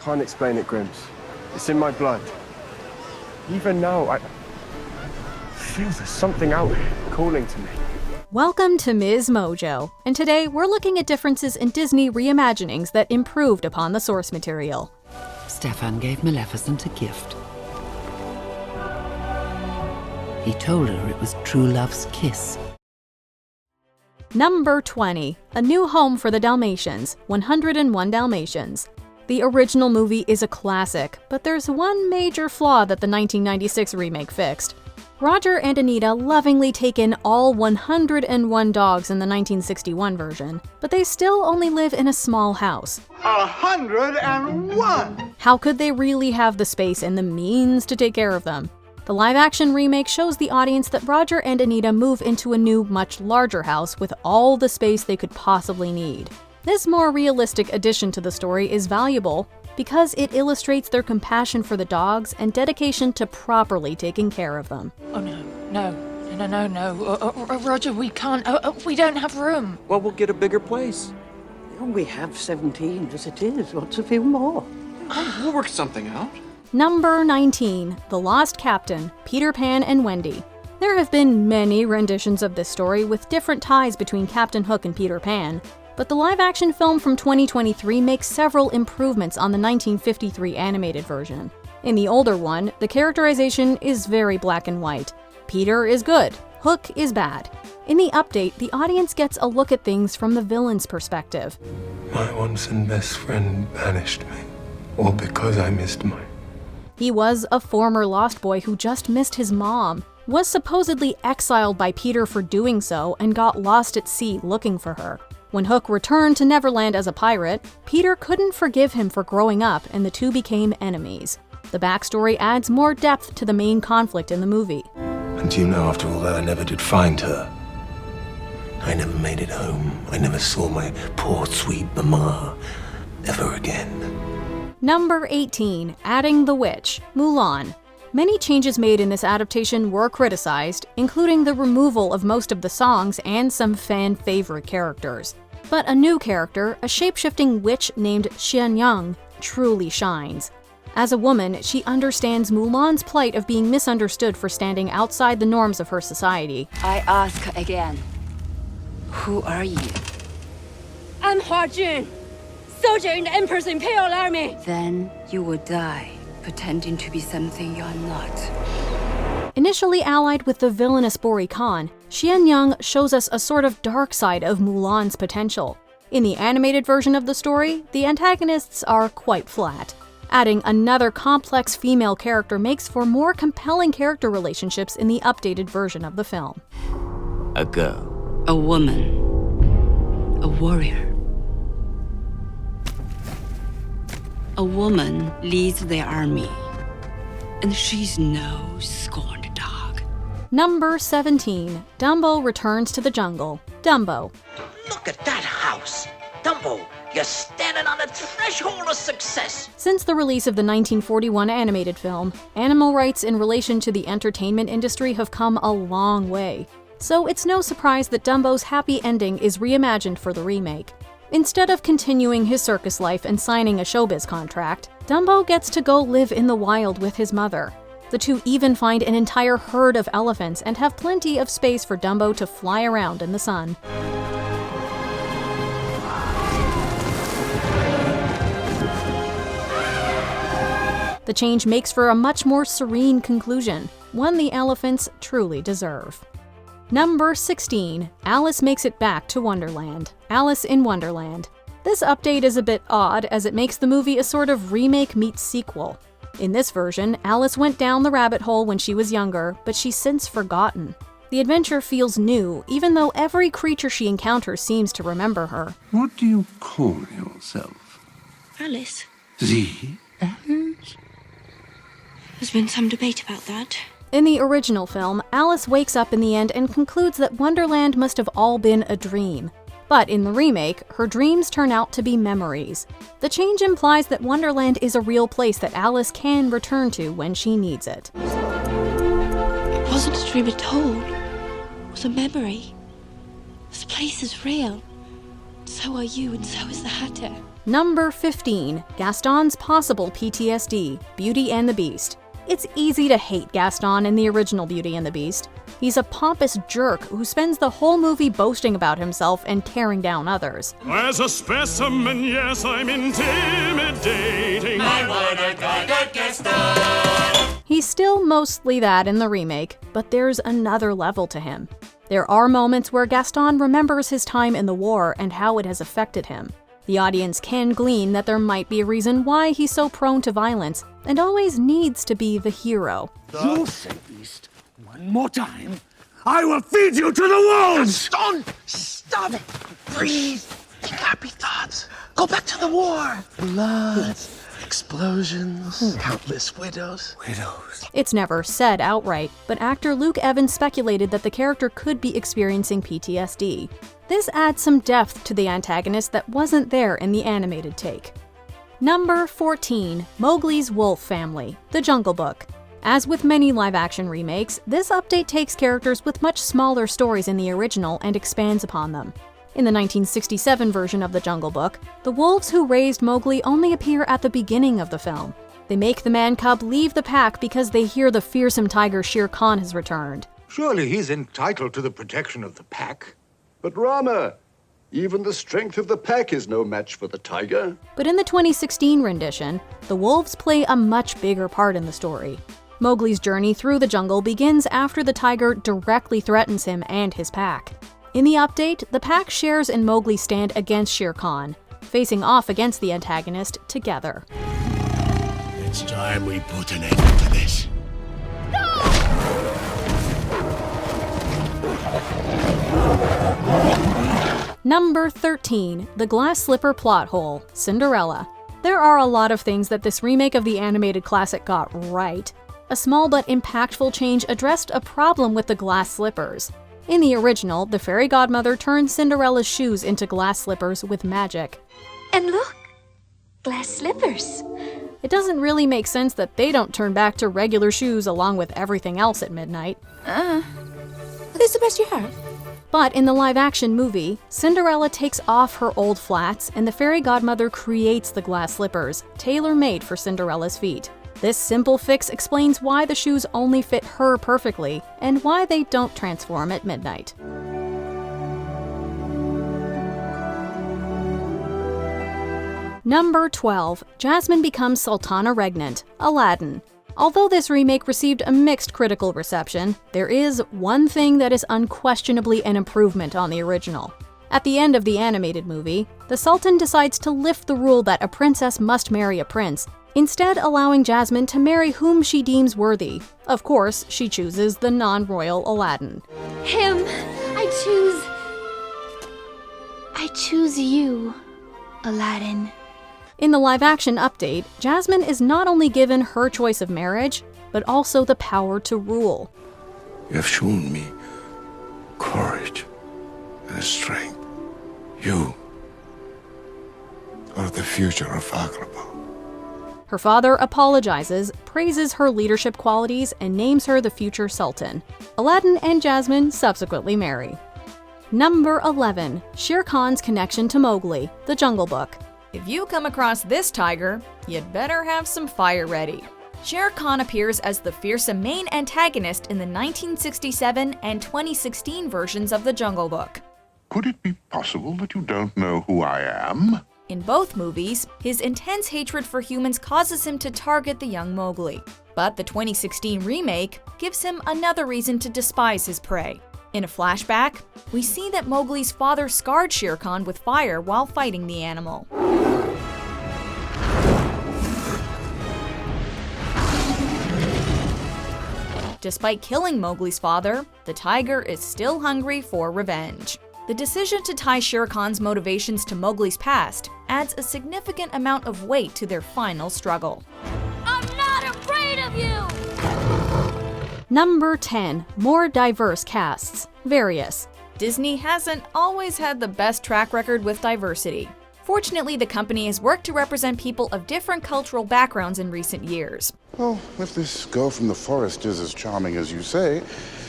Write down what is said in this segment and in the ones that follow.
can't explain it, Grimms. It's in my blood. Even now, I feel there's something out here calling to me. Welcome to MsMojo, and today we're looking at differences in Disney reimaginings that improved upon the source material. Stefan gave Maleficent a gift. He told her it was true love's kiss. Number 20. A New Home for the Dalmatians, 101 Dalmatians. The original movie is a classic, but there's one major flaw that the 1996 remake fixed. Roger and Anita lovingly take in all 101 dogs in the 1961 version, but they still only live in a small house. 101! How could they really have the space and the means to take care of them? The live-action remake shows the audience that Roger and Anita move into a new, much larger house with all the space they could possibly need. This more realistic addition to the story is valuable because it illustrates their compassion for the dogs and dedication to properly taking care of them. Oh no. Roger, we can't. We don't have room. Well, we'll get a bigger place. We have 17 as it is. What's a few more? We'll work something out. Number 19. The Lost Captain, Peter Pan and Wendy. There have been many renditions of this story with different ties between Captain Hook and Peter Pan, but the live-action film from 2023 makes several improvements on the 1953 animated version. In the older one, the characterization is very black and white. Peter is good, Hook is bad. In the update, the audience gets a look at things from the villain's perspective. My once and best friend banished me, all because I missed mine. He was a former Lost Boy who just missed his mom, was supposedly exiled by Peter for doing so, and got lost at sea looking for her. When Hook returned to Neverland as a pirate, Peter couldn't forgive him for growing up, and the two became enemies. The backstory adds more depth to the main conflict in the movie. And you know, after all that, I never did find her. I never made it home. I never saw my poor, sweet mama ever again. Number 18. Adding the Witch, Mulan. Many changes made in this adaptation were criticized, including the removal of most of the songs and some fan-favorite characters. But a new character, a shape-shifting witch named Xianyang, truly shines. As a woman, she understands Mulan's plight of being misunderstood for standing outside the norms of her society. I ask again, who are you? I'm Hua Jun, soldier in the Emperor's Imperial Army. Then you will die, pretending to be something you're not. Initially allied with the villainous Bori Khan, Xianyang shows us a sort of dark side of Mulan's potential. In the animated version of the story, the antagonists are quite flat. Adding another complex female character makes for more compelling character relationships in the updated version of the film. A girl. A woman. A warrior. A woman leads the army, and she's no scorned dog. Number 17. Dumbo returns to the jungle. Dumbo. Look at that house! Dumbo, you're standing on the threshold of success! Since the release of the 1941 animated film, animal rights in relation to the entertainment industry have come a long way. So it's no surprise that Dumbo's happy ending is reimagined for the remake. Instead of continuing his circus life and signing a showbiz contract, Dumbo gets to go live in the wild with his mother. The two even find an entire herd of elephants and have plenty of space for Dumbo to fly around in the sun. The change makes for a much more serene conclusion, one the elephants truly deserve. Number 16. Alice makes it back to Wonderland. Alice in Wonderland. This update is a bit odd as it makes the movie a sort of remake meets sequel. In this version, Alice went down the rabbit hole when she was younger, but she's since forgotten. The adventure feels new, even though every creature she encounters seems to remember her. What do you call yourself? Alice. Alice? There's been some debate about that. In the original film, Alice wakes up in the end and concludes that Wonderland must have all been a dream. But in the remake, her dreams turn out to be memories. The change implies that Wonderland is a real place that Alice can return to when she needs it. It wasn't a dream at all. It was a memory. This place is real. So are you, and so is the Hatter. Number 15. Gaston's possible PTSD, Beauty and the Beast. It's easy to hate Gaston in the original Beauty and the Beast. He's a pompous jerk who spends the whole movie boasting about himself and tearing down others. As a specimen, yes, I'm intimidating. I wanna guide Gaston. He's still mostly that in the remake, but there's another level to him. There are moments where Gaston remembers his time in the war and how it has affected him. The audience can glean that there might be a reason why he's so prone to violence and always needs to be the hero. You say Beast one more time, I will feed you to the wolves! Gaston, stop it. Breathe. Think happy thoughts. Go back to the war. Blood, explosions, countless widows. It's never said outright, but actor Luke Evans speculated that the character could be experiencing PTSD. This adds some depth to the antagonist that wasn't there in the animated take. Number 14. Mowgli's Wolf Family, The Jungle Book. As with many live-action remakes, this update takes characters with much smaller stories in the original and expands upon them. In the 1967 version of The Jungle Book, the wolves who raised Mowgli only appear at the beginning of the film. They make the man cub leave the pack because they hear the fearsome tiger Shere Khan has returned. Surely he's entitled to the protection of the pack. But Rama, even the strength of the pack is no match for the tiger. But in the 2016 rendition, the wolves play a much bigger part in the story. Mowgli's journey through the jungle begins after the tiger directly threatens him and his pack. In the update, the pack shares and Mowgli stand against Shere Khan, facing off against the antagonist together. It's time we put an end to this. Number 13. The Glass Slipper Plot Hole, Cinderella. There are a lot of things that this remake of the animated classic got right. A small but impactful change addressed a problem with the glass slippers. In the original, the fairy godmother turned Cinderella's shoes into glass slippers with magic. And look, glass slippers. It doesn't really make sense that they don't turn back to regular shoes along with everything else at midnight. Are these the best you have? But in the live-action movie, Cinderella takes off her old flats and the fairy godmother creates the glass slippers, tailor-made for Cinderella's feet. This simple fix explains why the shoes only fit her perfectly and why they don't transform at midnight. Number 12. Jasmine becomes Sultana Regnant, Aladdin. Although this remake received a mixed critical reception, there is one thing that is unquestionably an improvement on the original. At the end of the animated movie, the Sultan decides to lift the rule that a princess must marry a prince, instead allowing Jasmine to marry whom she deems worthy. Of course, she chooses the non-royal Aladdin. Him. I choose you, Aladdin. In the live-action update, Jasmine is not only given her choice of marriage, but also the power to rule. You have shown me courage and strength. You are the future of Agrabah. Her father apologizes, praises her leadership qualities, and names her the future Sultan. Aladdin and Jasmine subsequently marry. Number 11. Shere Khan's connection to Mowgli, The Jungle Book. If you come across this tiger, you'd better have some fire ready. Shere Khan appears as the fearsome main antagonist in the 1967 and 2016 versions of The Jungle Book. Could it be possible that you don't know who I am? In both movies, his intense hatred for humans causes him to target the young Mowgli. But the 2016 remake gives him another reason to despise his prey. In a flashback, we see that Mowgli's father scarred Shere Khan with fire while fighting the animal. Despite killing Mowgli's father, the tiger is still hungry for revenge. The decision to tie Shere Khan's motivations to Mowgli's past adds a significant amount of weight to their final struggle. I'm not afraid of you! Number 10. More diverse casts, Various. Disney hasn't always had the best track record with diversity. Fortunately, the company has worked to represent people of different cultural backgrounds in recent years. Well, if this girl from the forest is as charming as you say,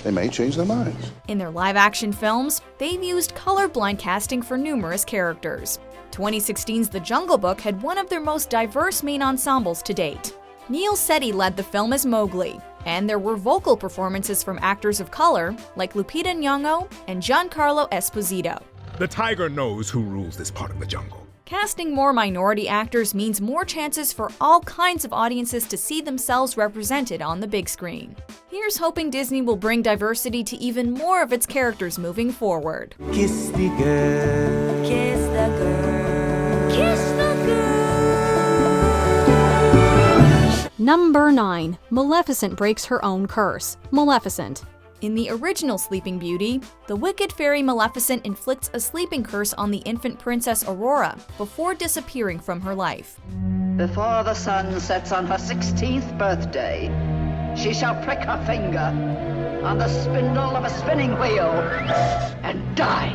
they may change their minds. In their live-action films, they've used colorblind casting for numerous characters. 2016's The Jungle Book had one of their most diverse main ensembles to date. Neil Sethi led the film as Mowgli, and there were vocal performances from actors of color like Lupita Nyong'o and Giancarlo Esposito. The tiger knows who rules this part of the jungle. Casting more minority actors means more chances for all kinds of audiences to see themselves represented on the big screen. Here's hoping Disney will bring diversity to even more of its characters moving forward. Kiss the girl. Kiss the girl. Kiss the girl. Number 9. Maleficent breaks her own curse. Maleficent. In the original Sleeping Beauty, the wicked fairy Maleficent inflicts a sleeping curse on the infant princess Aurora before disappearing from her life. Before the sun sets on her 16th birthday, she shall prick her finger on the spindle of a spinning wheel and die.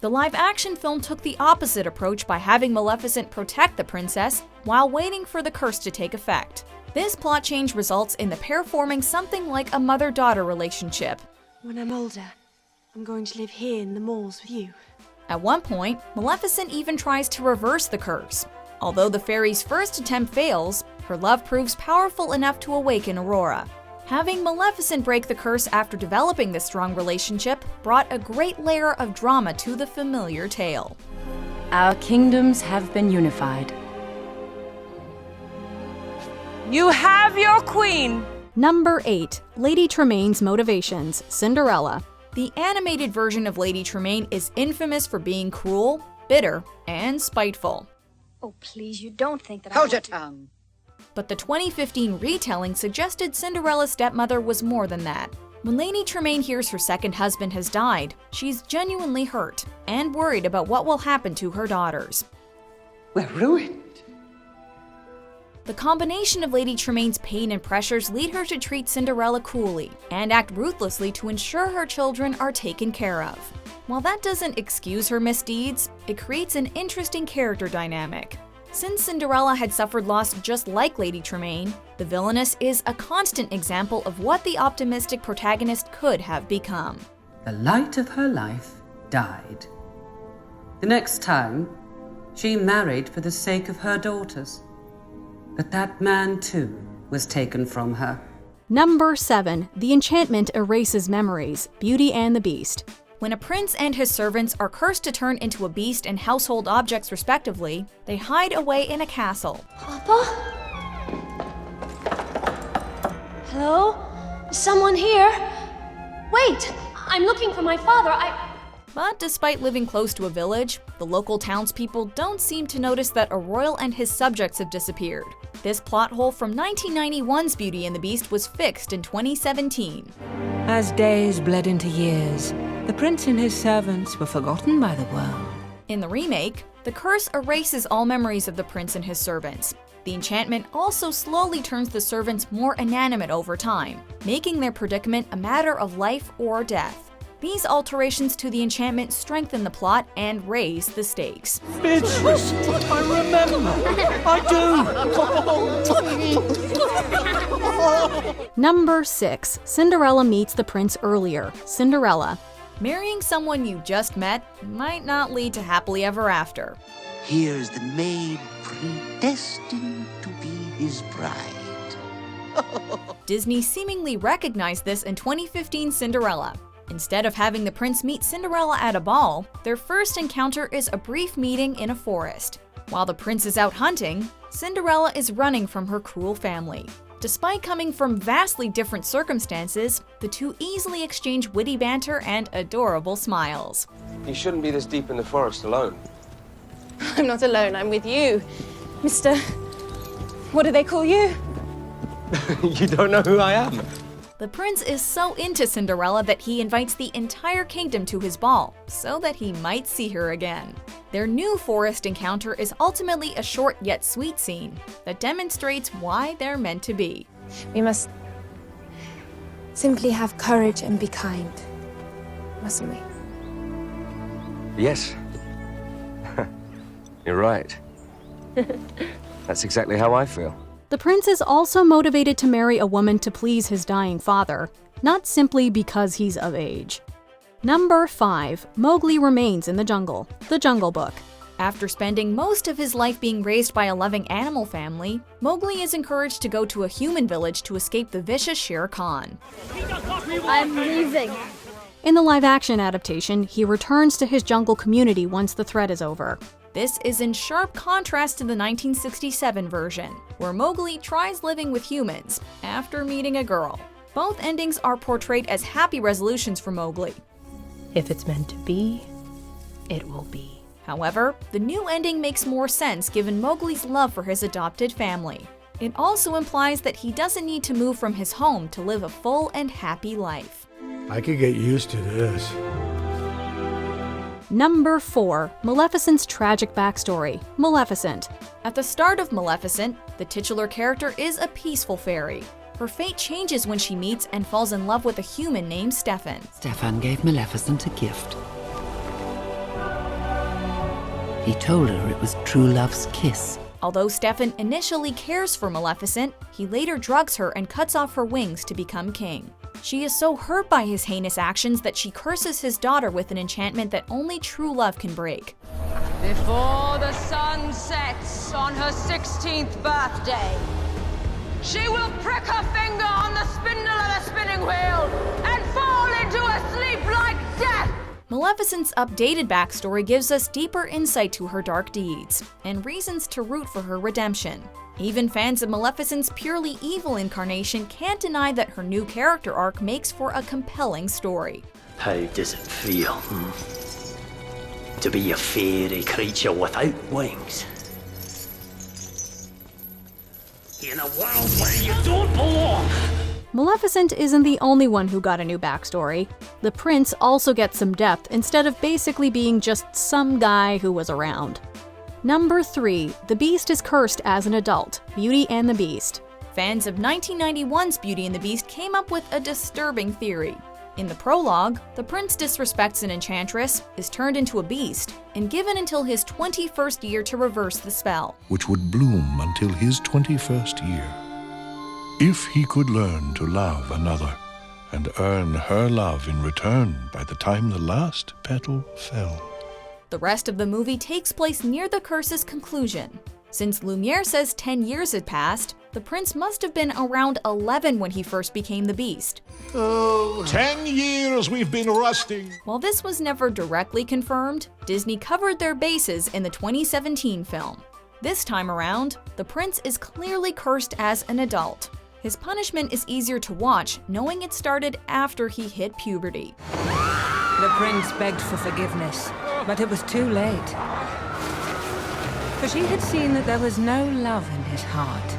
The live-action film took the opposite approach by having Maleficent protect the princess while waiting for the curse to take effect. This plot change results in the pair forming something like a mother-daughter relationship. When I'm older, I'm going to live here in the malls with you. At one point, Maleficent even tries to reverse the curse. Although the fairy's first attempt fails, her love proves powerful enough to awaken Aurora. Having Maleficent break the curse after developing this strong relationship brought a great layer of drama to the familiar tale. Our kingdoms have been unified. You have your queen! Number 8. Lady Tremaine's motivations. Cinderella. The animated version of Lady Tremaine is infamous for being cruel, bitter, and spiteful. Oh, please, you don't think that Hold your tongue. But the 2015 retelling suggested Cinderella's stepmother was more than that. When Lady Tremaine hears her second husband has died, she's genuinely hurt and worried about what will happen to her daughters. We're ruined. The combination of Lady Tremaine's pain and pressures lead her to treat Cinderella cruelly and act ruthlessly to ensure her children are taken care of. While that doesn't excuse her misdeeds, it creates an interesting character dynamic. Since Cinderella had suffered loss just like Lady Tremaine, the villainess is a constant example of what the optimistic protagonist could have become. The light of her life died. The next time, she married for the sake of her daughters. But that man, too, was taken from her. Number 7. The enchantment erases memories. Beauty and the Beast. When a prince and his servants are cursed to turn into a beast and household objects respectively, they hide away in a castle. Papa? Hello? Is someone here? Wait! I'm looking for my father. But despite living close to a village, the local townspeople don't seem to notice that a royal and his subjects have disappeared. This plot hole from 1991's Beauty and the Beast was fixed in 2017. As days bled into years, the prince and his servants were forgotten by the world. In the remake, the curse erases all memories of the prince and his servants. The enchantment also slowly turns the servants more inanimate over time, making their predicament a matter of life or death. These alterations to the enchantment strengthen the plot and raise the stakes. Beatrice! I remember! I do! Number 6. Cinderella meets the prince earlier. Cinderella. Marrying someone you just met might not lead to happily ever after. Here's the maid predestined to be his bride. Disney seemingly recognized this in 2015's Cinderella. Instead of having the prince meet Cinderella at a ball, their first encounter is a brief meeting in a forest. While the prince is out hunting, Cinderella is running from her cruel family. Despite coming from vastly different circumstances, the two easily exchange witty banter and adorable smiles. You shouldn't be this deep in the forest alone. I'm not alone, I'm with you. Mr. What do they call you? You don't know who I am? The prince is so into Cinderella that he invites the entire kingdom to his ball, so that he might see her again. Their new forest encounter is ultimately a short yet sweet scene that demonstrates why they're meant to be. We must simply have courage and be kind, mustn't we? Yes. You're right. That's exactly how I feel. The prince is also motivated to marry a woman to please his dying father, not simply because he's of age. Number 5. Mowgli remains in the jungle. The Jungle Book. After spending most of his life being raised by a loving animal family, Mowgli is encouraged to go to a human village to escape the vicious Shere Khan. I'm leaving. In the live-action adaptation, he returns to his jungle community once the threat is over. This is in sharp contrast to the 1967 version, where Mowgli tries living with humans after meeting a girl. Both endings are portrayed as happy resolutions for Mowgli. If it's meant to be, it will be. However, the new ending makes more sense given Mowgli's love for his adopted family. It also implies that he doesn't need to move from his home to live a full and happy life. I could get used to this. Number 4. Maleficent's tragic backstory, Maleficent. At the start of Maleficent, the titular character is a peaceful fairy. Her fate changes when she meets and falls in love with a human named Stefan. Stefan gave Maleficent a gift. He told her it was true love's kiss. Although Stefan initially cares for Maleficent, he later drugs her and cuts off her wings to become king. She is so hurt by his heinous actions that she curses his daughter with an enchantment that only true love can break. Before the sun sets on her 16th birthday, she will prick her finger on the spindle of a spinning wheel and fall into a sleep like death! Maleficent's updated backstory gives us deeper insight to her dark deeds, and reasons to root for her redemption. Even fans of Maleficent's purely evil incarnation can't deny that her new character arc makes for a compelling story. How does it feel, to be a fairy creature without wings? In a world where you don't belong! Maleficent isn't the only one who got a new backstory. The prince also gets some depth instead of basically being just some guy who was around. Number 3. The Beast is cursed as an adult, Beauty and the Beast. Fans of 1991's Beauty and the Beast came up with a disturbing theory. In the prologue, the prince disrespects an enchantress, is turned into a beast, and given until his 21st year to reverse the spell. Which would bloom until his 21st year. If he could learn to love another and earn her love in return by the time the last petal fell. The rest of the movie takes place near the curse's conclusion. Since Lumiere says 10 years had passed, the prince must have been around 11 when he first became the beast. Oh, 10 years we've been rusting. While this was never directly confirmed, Disney covered their bases in the 2017 film. This time around, the prince is clearly cursed as an adult. His punishment is easier to watch, knowing it started after he hit puberty. The prince begged for forgiveness, but it was too late. For she had seen that there was no love in his heart.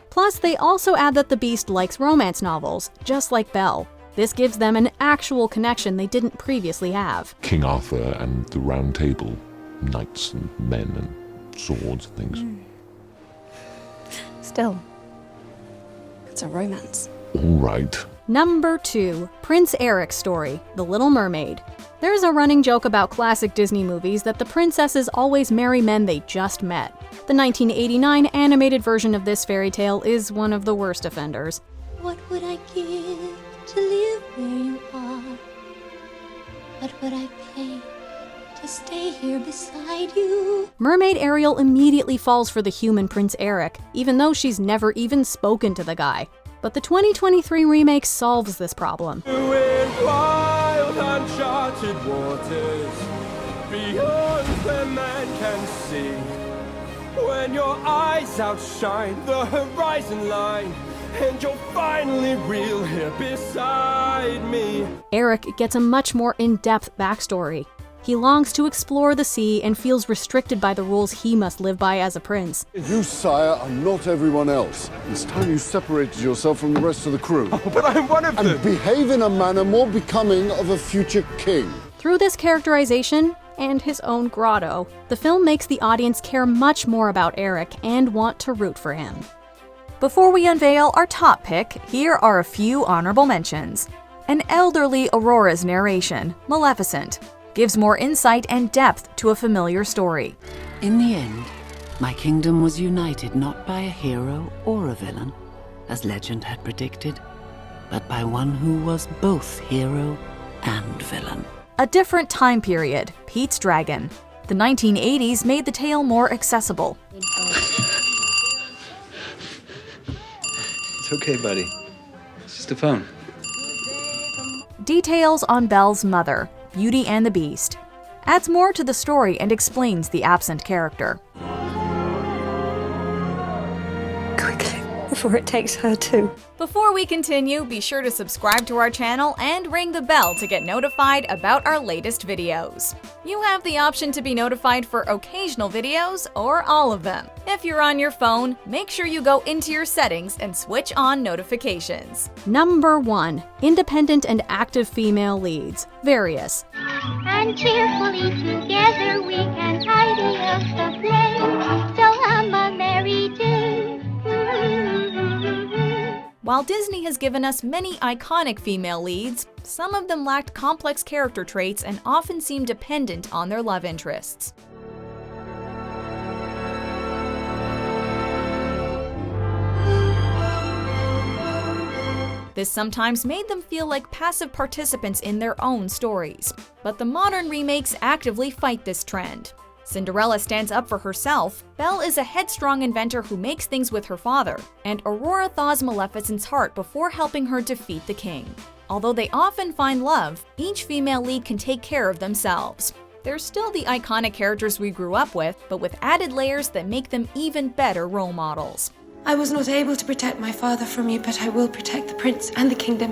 Plus, they also add that the Beast likes romance novels, just like Belle. This gives them an actual connection they didn't previously have. King Arthur and the Round Table, knights and men and swords and things. Still, it's a romance. All right. Number 2. Prince Eric's story, The Little Mermaid. There's a running joke about classic Disney movies that the princesses always marry men they just met. The 1989 animated version of this fairy tale is one of the worst offenders. What would I give to live where you are? What would I pay to stay here beside you? Mermaid Ariel immediately falls for the human Prince Eric, even though she's never even spoken to the guy. But the 2023 remake solves this problem. In wild, uncharted waters, beyond where man can see. When your eyes outshine the horizon line, and you're finally real here beside me. Eric gets a much more in-depth backstory. He longs to explore the sea and feels restricted by the rules he must live by as a prince. You, sire, are not everyone else. It's time you separated yourself from the rest of the crew. Oh, but I'm one of them! And behave in a manner more becoming of a future king. Through this characterization, and his own grotto, the film makes the audience care much more about Eric and want to root for him. Before we unveil our top pick, here are a few honorable mentions. An elderly Aurora's narration, Maleficent, gives more insight and depth to a familiar story. In the end, my kingdom was united not by a hero or a villain, as legend had predicted, but by one who was both hero and villain. A different time period, Pete's Dragon. The 1980s made the tale more accessible. It's okay, buddy. It's just a phone. Details on Belle's mother, Beauty and the Beast, adds more to the story and explains the absent character. Quickly, before it takes her too. Before we continue, be sure to subscribe to our channel and ring the bell to get notified about our latest videos. You have the option to be notified for occasional videos or all of them. If you're on your phone, make sure you go into your settings and switch on notifications. Number 1. Independent and active female leads. Various. And cheerfully together we can tidy up the place. So hum a merry tune. While Disney has given us many iconic female leads, some of them lacked complex character traits and often seemed dependent on their love interests. This sometimes made them feel like passive participants in their own stories. But the modern remakes actively fight this trend. Cinderella stands up for herself, Belle is a headstrong inventor who makes things with her father, and Aurora thaws Maleficent's heart before helping her defeat the king. Although they often find love, each female lead can take care of themselves. They're still the iconic characters we grew up with, but with added layers that make them even better role models. I was not able to protect my father from you, but I will protect the prince and the kingdom,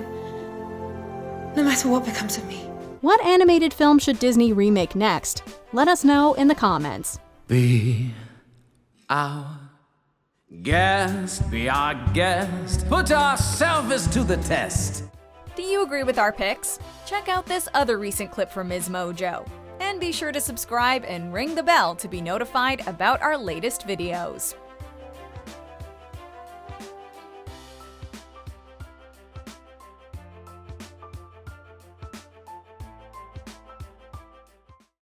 no matter what becomes of me. What animated film should Disney remake next? Let us know in the comments. Be our guest, be our guest, put our selfies to the test. Do you agree with our picks? Check out this other recent clip from MsMojo. And be sure to subscribe and ring the bell to be notified about our latest videos.